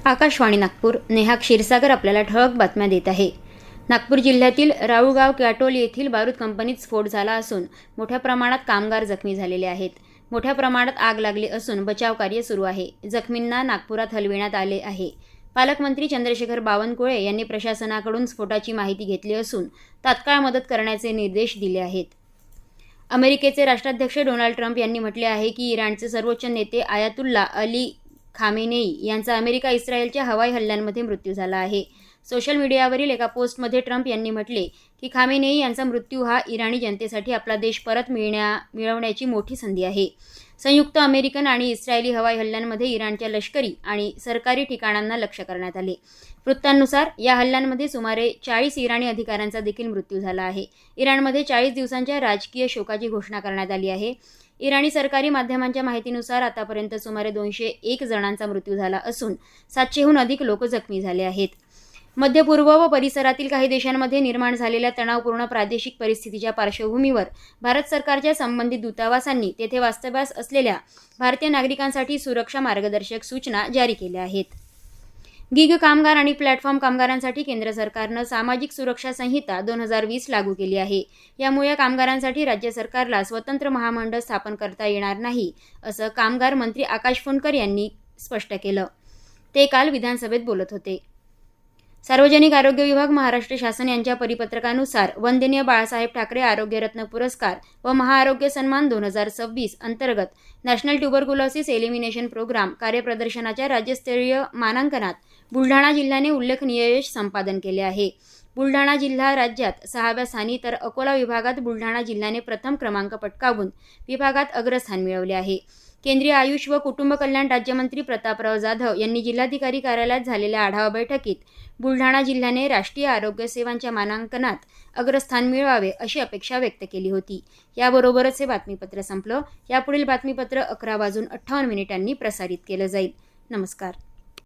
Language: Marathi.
आकाशवाणी नागपूर. नेहा क्षीरसागर आपल्याला ठळक बातम्या देत आहे. नागपूर जिल्ह्यातील राऊळगाव काटोल येथील बारूद कंपनीत स्फोट झाला असून मोठ्या प्रमाणात कामगार जखमी झालेले आहेत. मोठ्या प्रमाणात आग लागली असून बचाव कार्य सुरू आहे. जखमींना नागपुरात हलविण्यात आले आहे. पालकमंत्री चंद्रशेखर बावनकुळे यांनी प्रशासनाकडून स्फोटाची माहिती घेतली असून तात्काळ मदत करण्याचे निर्देश दिले आहेत. अमेरिकेचे राष्ट्राध्यक्ष डोनाल्ड ट्रम्प यांनी म्हटले आहे की इराणचे सर्वोच्च नेते आयातुल्ला अली खामेनेई यांचा अमेरिका इस्रायलच्या हवाई हल्ल्यांमध्ये मृत्यू झाला आहे. सोशल मीडियावरील एका पोस्टमध्ये ट्रम्प यांनी म्हटले की खामेनेई यांचा मृत्यू हा इराणी जनतेसाठी आपला देश परत मिळवण्याची मोठी संधी आहे. संयुक्त अमेरिकन आणि इस्रायली हवाई हल्ल्यांमध्ये इराणच्या लष्करी आणि सरकारी ठिकाणांना लक्ष्य करण्यात आले. वृत्तांनुसार या हल्ल्यांमध्ये सुमारे 40 इराणी अधिकाऱ्यांचा देखील मृत्यू झाला आहे. इराणमध्ये 40 दिवसांच्या राजकीय शोकाची घोषणा करण्यात आली आहे. इराणी सरकारी माध्यमांच्या माहितीनुसार आतापर्यंत सुमारे 201 जणांचा मृत्यू झाला असून 700हून अधिक लोक जखमी झाले आहेत. मध्य पूर्व व परिसरातील काही देशांमध्ये निर्माण झालेल्या तणावपूर्ण प्रादेशिक परिस्थितीच्या पार्श्वभूमीवर भारत सरकारच्या संबंधित दूतावासांनी तेथे वास्तव्यास असलेल्या भारतीय नागरिकांसाठी सुरक्षा मार्गदर्शक सूचना जारी केल्या आहेत. गिग कामगार आणि प्लॅटफॉर्म कामगारांसाठी केंद्र सरकारनं सामाजिक सुरक्षा संहिता 2020 लागू केली आहे. यामुळे या कामगारांसाठी राज्य सरकारला स्वतंत्र महामंडळ स्थापन करता येणार नाही, असं कामगार मंत्री आकाश फुंडकर यांनी स्पष्ट केलं. ते काल विधानसभेत बोलत होते. सार्वजनिक आरोग्य विभाग महाराष्ट्र शासन यांच्या परिपत्रकानुसार वंदनीय बाळासाहेब ठाकरे आरोग्यरत्न पुरस्कार व महाआरोग्य सन्मान 2026 अंतर्गत नॅशनल ट्युबरक्युलोसिस एलिमिनेशन प्रोग्राम कार्यप्रदर्शनाच्या राज्यस्तरीय मानांकनात बुलढाणा जिल्ह्याने उल्लेखनीय यश संपादन केले आहे. बुलढाणा जिल्हा राज्यात 6व्या स्थानी तर अकोला विभागात बुलढाणा जिल्ह्याने प्रथम क्रमांक पटकावून विभागात अग्रस्थान मिळवले आहे. केंद्रीय आयुष व कुटुंब कल्याण राज्यमंत्री प्रतापराव जाधव यांनी जिल्हाधिकारी कार्यालयात झालेल्या आढावा बैठकीत बुलढाणा जिल्ह्याने राष्ट्रीय आरोग्य सेवांच्या मानांकनात अग्रस्थान मिळवावे अशी अपेक्षा व्यक्त केली होती. याबरोबरच हे बातमीपत्र संपलं. यापुढील बातमीपत्र 11:58 प्रसारित केलं जाईल. नमस्कार.